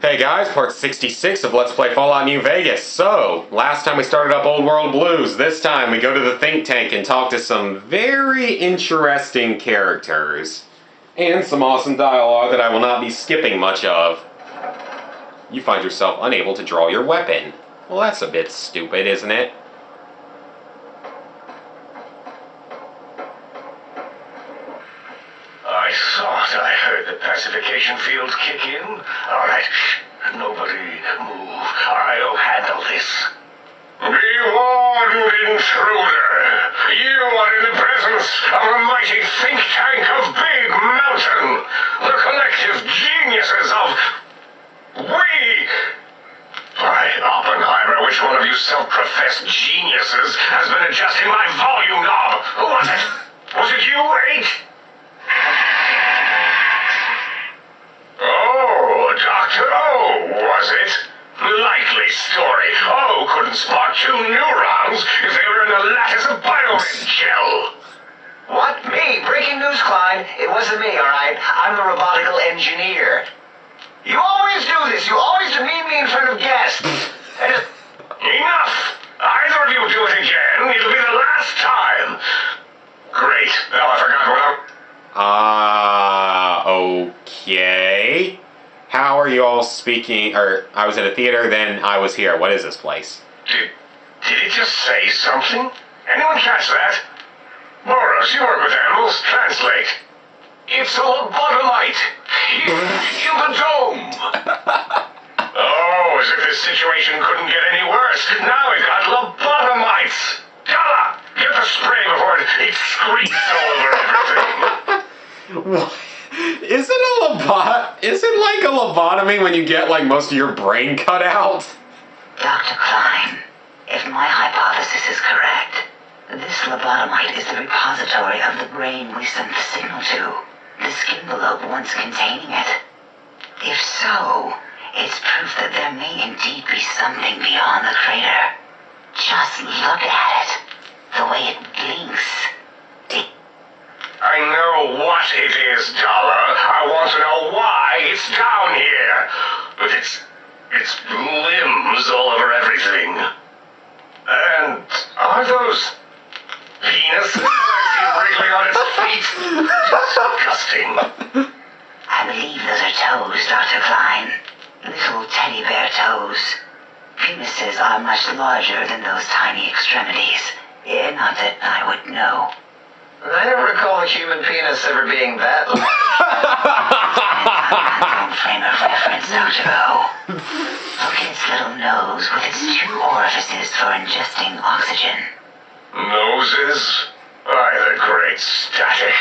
Hey guys, part 66 of Let's Play Fallout New Vegas. So, last time we started up Old World Blues. This time we go to the think tank and talk to some very interesting characters. And some awesome dialogue that I will not be skipping much of. You find yourself unable to draw your weapon. Well, that's a bit stupid, isn't it? I thought I heard the pacification field kick in. All right, nobody move. I'll handle this. Be warned, intruder. You are in the presence of a mighty think tank of Big Mountain. The collective geniuses of... By Oppenheimer, which one of you self-professed geniuses has been adjusting my volume knob? Who was it? Was it you, Eight? Oh, Dr. O, was it? Likely story. O couldn't spark two neurons if they were in a lattice of biomed gel. What? Me? Breaking news, Klein. It wasn't me, all right? I'm the robotical engineer. You always do this. You always demean me in front of guests. Enough! Either of you do it again, it'll be the last time. Great. Now I forgot what Okay. How are you all speaking? Or, I was at a theater, then I was here. What is this place? Did he just say something? Anyone catch that? Boros, you work with animals. Translate. It's a lobotomite. In the dome. Oh, as if this situation couldn't get any worse. Now we've got lobotomites. Gala, get the spray before it screams all over everything. What? Is it like a lobotomy when you get like most of your brain cut out? Dr. Klein, if my hypothesis is correct, this lobotomite is the repository of the brain we sent the signal to, the envelope once containing it. If so, it's proof that there may indeed be something beyond the crater. Just look at it. The way it blinks. I know what it is, Dollar. I want to know why it's down here. With its limbs all over everything. And are those penises wriggling on its feet? Disgusting. I believe those are toes, Dr. Klein. Little teddy bear toes. Penises are much larger than those tiny extremities. Not that I would know. I never recall a human penis ever being that large. Don't frame of reference, Dr. O. Look at its little nose with its two orifices for ingesting oxygen. Noses? By the great static.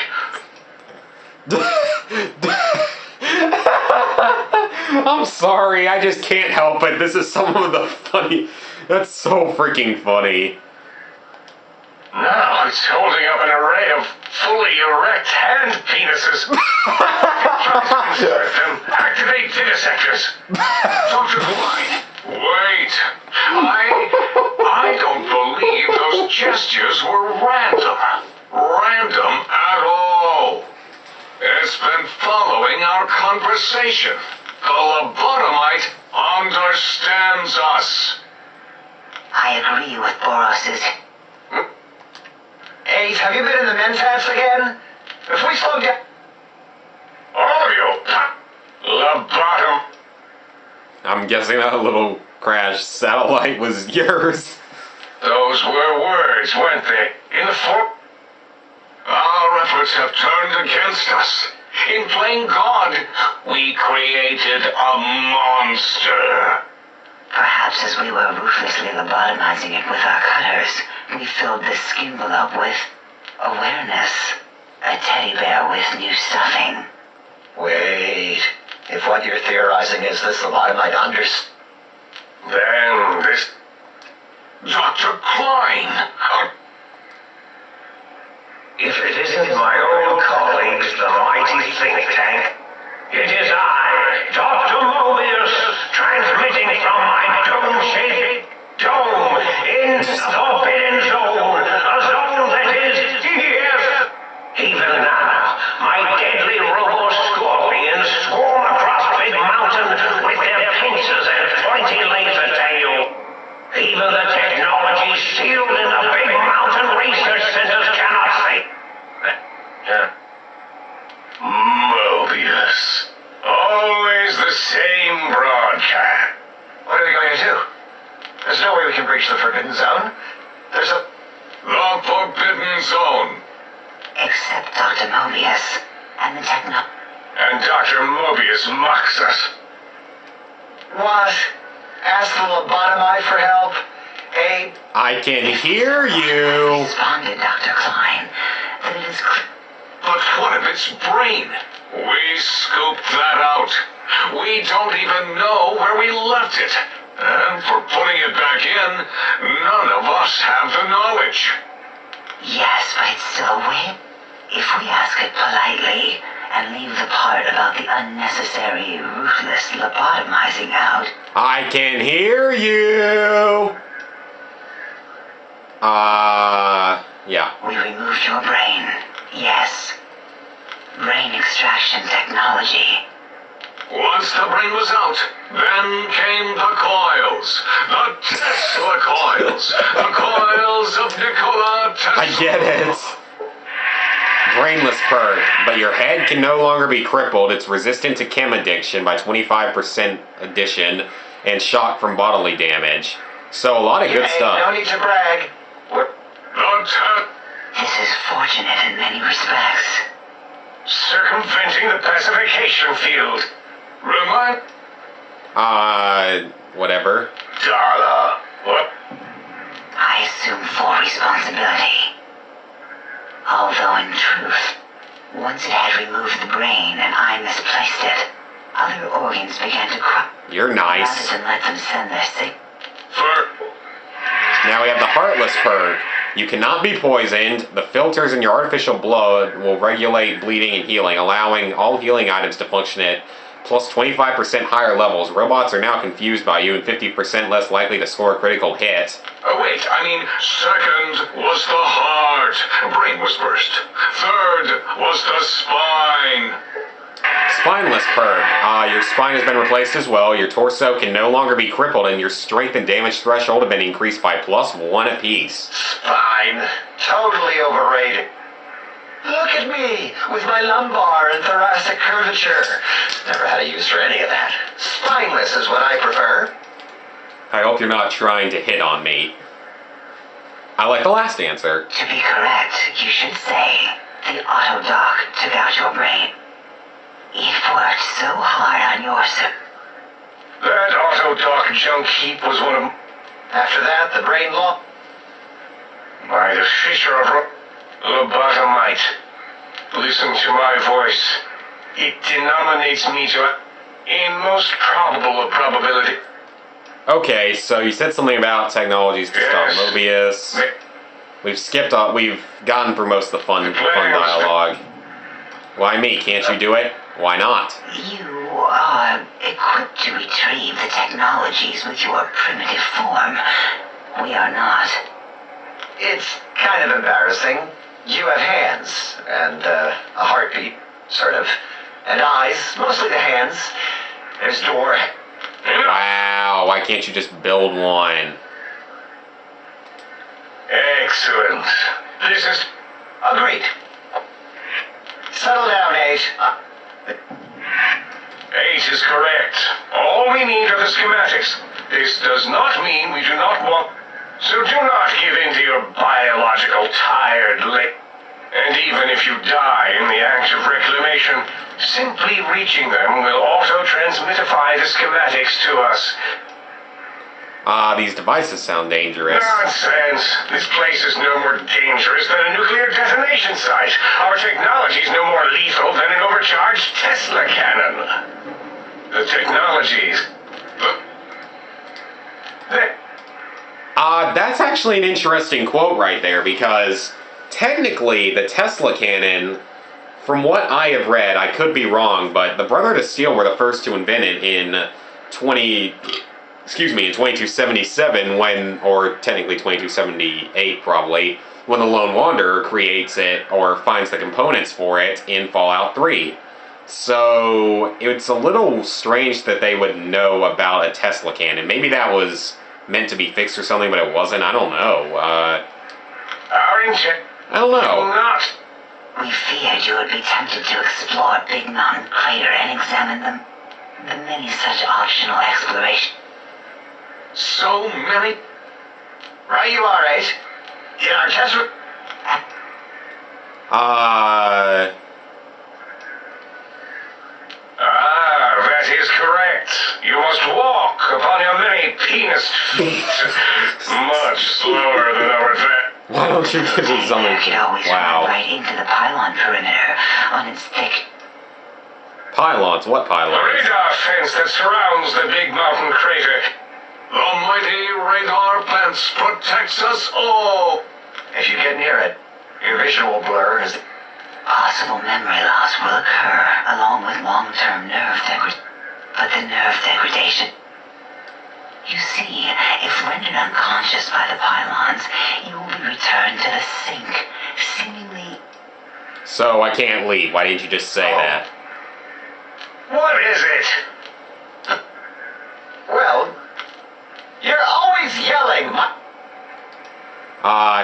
I'm sorry, I just can't help it. This is some of the funny... That's so freaking funny. Now it's holding up an array of fully erect hand penises. Insert them. Activate vivisectors. Dr. Klein, wait. I don't believe those gestures were random. Random at all. It's been following our conversation. The lobotomite understands us. I agree with Boros's. Eight, have you been in the mentats again? If we slow down... All of you, lobotom. I'm guessing that little crashed satellite was yours. Those were words, weren't they? In the form... Our efforts have turned against us. In playing God, we created a monster. Perhaps as we were ruthlessly lobotomizing it with our cutters, we filled the skin envelope with awareness. A teddy bear with new stuffing. Wait. If what you're theorizing is this lobotomite Then this... Dr. Klein. If it isn't my old colleagues, the mighty think tank, it is I, Dr. Mobius, transmitting from my dome-shaped dome in the forbidden zone, a zone that is here. Even now, my deadly robo-scorpions swarm across Big Mountain with their same broadcast. What are we going to do? There's no way we can breach the Forbidden Zone. There's a... The Forbidden Zone. Except Dr. Mobius and the techno... And Dr. Mobius mocks us. What? Ask the lobotomite for help? I can hear you. Responded Dr. Klein that it is But what of its brain? We scooped that out. We don't even know where we left it. And for putting it back in, none of us have the knowledge. Yes, but it's still a way. If we ask it politely and leave the part about the unnecessary, ruthless lobotomizing out. I can hear you. Yeah. We removed your brain. Yes. Brain extraction technology. Once the brain was out, then came the coils. The Tesla coils. The coils of Nikola Tesla. I get it. Brainless perk, but your head can no longer be crippled. It's resistant to chem addiction by 25% addition and shock from bodily damage. So a lot of good stuff. No need to brag. This is fortunate in many respects. Circumventing the pacification field. Remind... Whatever. Darla. What? I assume full responsibility. Although in truth, once it had removed the brain and I misplaced it, other organs began to cry. You're nice. Rather than let them send their sick. Now we have the Heartless perk. You cannot be poisoned. The filters in your artificial blood will regulate bleeding and healing, allowing all healing items to function at plus 25% higher levels. Robots are now confused by you and 50% less likely to score a critical hit. Oh, wait, second was the heart. Brain was first. Third was the spine. Spineless perk. Your spine has been replaced as well. Your torso can no longer be crippled, and your strength and damage threshold have been increased by +1 apiece. Spine. Totally overrated. Look at me, with my lumbar and thoracic curvature. Never had a use for any of that. Spineless is what I prefer. I hope you're not trying to hit on me. I like the last answer. To be correct, you should say the autodoc took out your brain. It worked so hard on your That autodoc junk heap was one of... After that, the brain law. By the fisher of lobotomite. Listen to my voice. It denominates me to in most probable of probability. Okay, so you said something about technologies to stop Yes. Mobius. We've gotten through most of the fun dialogue. Why me? Can't you do it? Why not? You are equipped to retrieve the technologies with your primitive form. We are not. It's kind of embarrassing. You have hands, and a heartbeat, sort of. And eyes, mostly the hands. There's door. Wow, why can't you just build one? Excellent. This is... Agreed. Settle down, Ace. 8 is correct. All we need are the schematics. This does not mean we do not want... So do not give in to your biological tired leg. And even if you die in the act of reclamation, simply reaching them will auto-transmitify the schematics to us. These devices sound dangerous. Nonsense! This place is no more dangerous than a nuclear detonation site. Our technology is no more lethal than an overcharged Tesla cannon. The technologies... That's actually an interesting quote right there, because technically the Tesla cannon, from what I have read, I could be wrong, but the Brother to Steel were the first to invent it in 2277 when, or technically 2278 probably, when the Lone Wanderer creates it or finds the components for it in Fallout 3. So it's a little strange that they would know about a Tesla cannon. Maybe that was meant to be fixed or something, but it wasn't. I don't know. Our intent... I don't know. Not... We feared you would be tempted to explore Big Mountain Crater and examine them. The many such optional exploration. So many. Right you are, Ace. In our test room. That is correct. You must walk upon your many penis feet. Much slower than our Why don't you give me something? It always run Wow. right into the pylon perimeter on its thick. Pylons? What The pylons? radar fence that surrounds the big mountain crater. The mighty radar fence protects us all. If you get near it, your vision will blur as Possible memory loss will occur along with long-term nerve degradation. But the nerve degradation. You see, if rendered unconscious by the pylons, you will be returned to the sink, seemingly. So I can't leave. Why didn't you just say that? What is it? well, you're always yelling.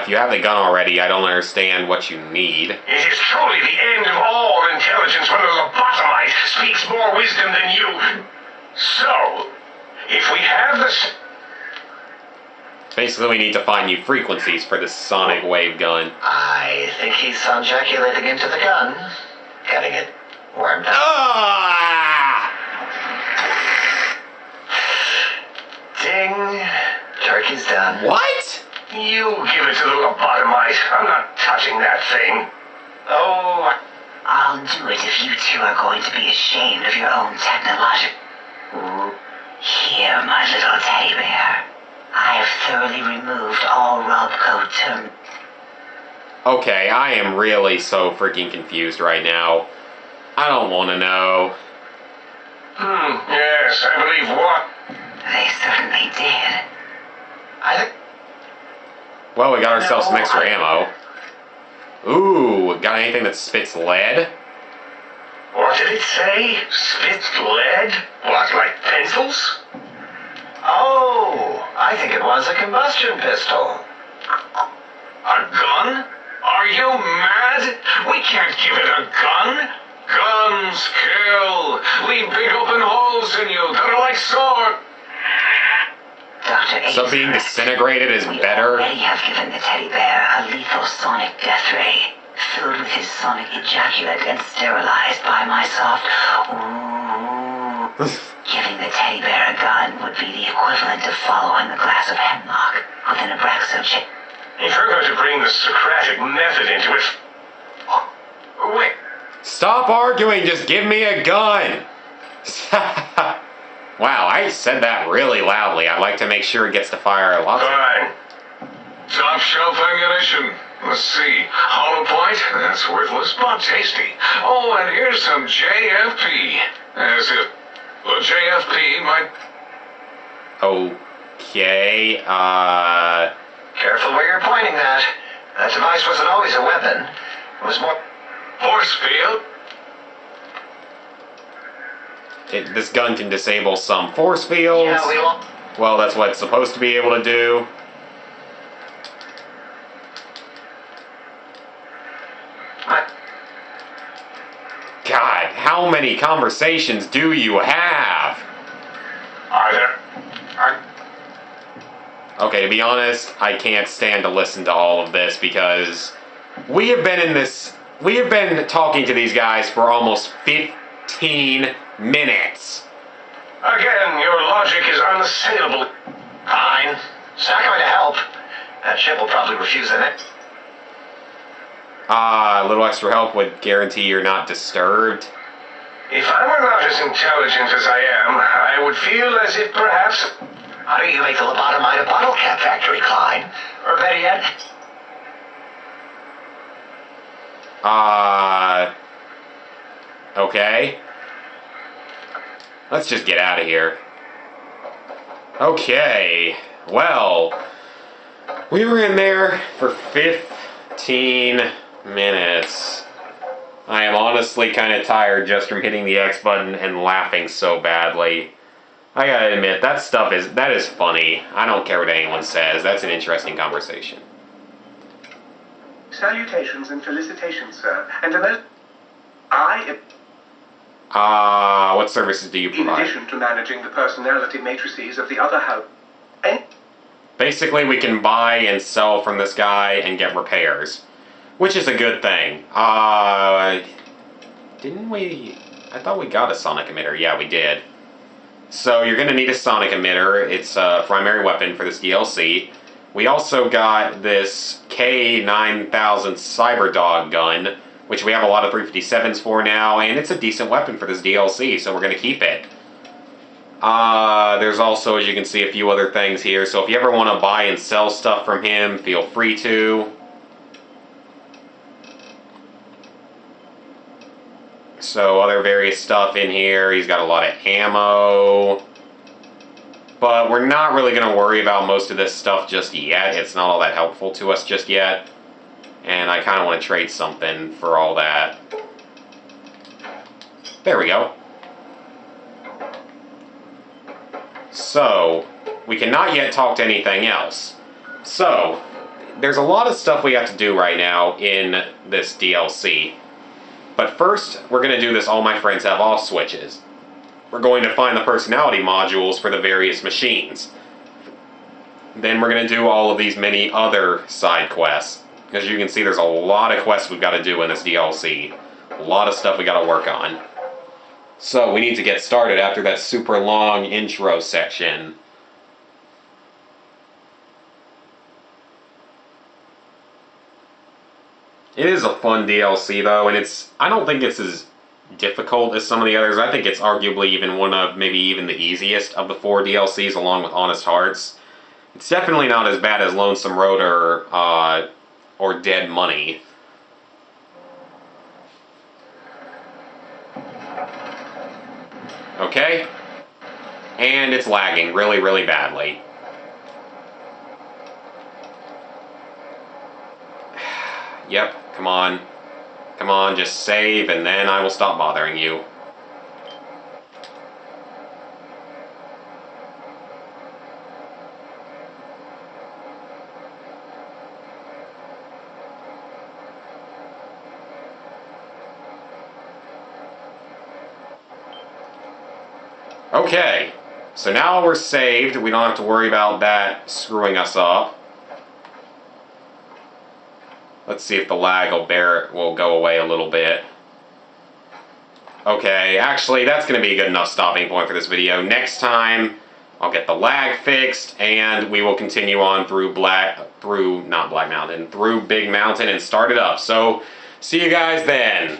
If you have the gun already, I don't understand what you need. It is truly the end of all intelligence when a lobotomite speaks more wisdom than you. So, if we have this... Basically, we need to find new frequencies for this sonic wave gun. I think he's ejaculating into the gun, getting it warmed up. Ah! Ding. Turkey's done. What? You give it to the lobotomite. I'm not touching that thing. Oh, I'll do it if you two are going to be ashamed of your own technological. Here, my little teddy bear. I have thoroughly removed all rub-code term. Okay, I am really so freaking confused right now. I don't want to know. Yes, I believe what? They certainly did. I think... Well, we got ourselves some No, extra ammo. Ooh, got anything that spits lead? What did it say? Spits lead? What, like pencils? Oh, I think it was a combustion pistol. A gun? Are you mad? We can't give it a gun. Guns kill. Leave big open holes in you that are like sword. Dr. So being disintegrated is we better? already have given the teddy bear a lethal sonic death ray, filled with his sonic ejaculate and sterilized by my soft ooh. Giving the teddy bear a gun would be the equivalent of following a glass of hemlock with an abraxo chip. If you're going to bring the Socratic method into it... Wait. Stop arguing, just give me a gun! Wow, I said that really loudly. I'd like to make sure it gets to fire lots of... Fine. Top shelf ammunition. Let's see. Hollow point? That's worthless, but tasty. Oh, and here's some JFP. As if the JFP might... Okay, Careful where you're pointing that. That device wasn't always a weapon. It was more... Force field? this gun can disable some force fields. Yeah, we won't... Well, that's what it's supposed to be able to do. God, how many conversations do you have? Okay, to be honest, I can't stand to listen to all of this because we have been talking to these guys for almost 15 minutes. Again, your logic is unassailable. Fine. It's not going to help. That ship will probably refuse it. A little extra help would guarantee you're not disturbed. If I were not as intelligent as I am, I would feel as if perhaps... How do you make the lobotomite a bottle cap factory, Klein? Or better yet... Okay. Let's just get out of here. Okay. Well, we were in there for 15 minutes. I am honestly kind of tired just from hitting the X button and laughing so badly. I gotta admit, that is funny. I don't care what anyone says. That's an interesting conversation. Salutations and felicitations, sir. And What services do you In provide? addition to managing the personality matrices of the other house. And Basically, we can buy and sell from this guy and get repairs, which is a good thing. Didn't we? I thought we got a sonic emitter. Yeah, we did. So you're going to need a sonic emitter. It's a primary weapon for this DLC. We also got this K9000 Cyberdog gun, which we have a lot of 357s for now, and it's a decent weapon for this DLC, so we're going to keep it. There's also, as you can see, a few other things here, so if you ever want to buy and sell stuff from him, feel free to. So other various stuff in here. He's got a lot of ammo. But we're not really going to worry about most of this stuff just yet. It's not all that helpful to us just yet. And I kind of want to trade something for all that. There we go. So, we cannot yet talk to anything else. So, there's a lot of stuff we have to do right now in this DLC. But first, we're going to do this All My Friends Have Off switches. We're going to find the personality modules for the various machines. Then we're going to do all of these many other side quests. As you can see, there's a lot of quests we've got to do in this DLC. A lot of stuff we got to work on. So we need to get started after that super long intro section. It is a fun DLC though, and I don't think it's as difficult as some of the others. I think it's arguably even one of maybe even the easiest of the 4 DLCs along with Honest Hearts. It's definitely not as bad as Lonesome Road or Dead Money. Okay? And it's lagging really, really badly. Yep, come on. Come on, just save and then I will stop bothering you. Okay, so now we're saved. We don't have to worry about that screwing us up. Let's see if the lag will go away a little bit. Okay, actually, that's going to be a good enough stopping point for this video. Next time, I'll get the lag fixed, and we will continue on through Big Mountain and start it up. So, see you guys then.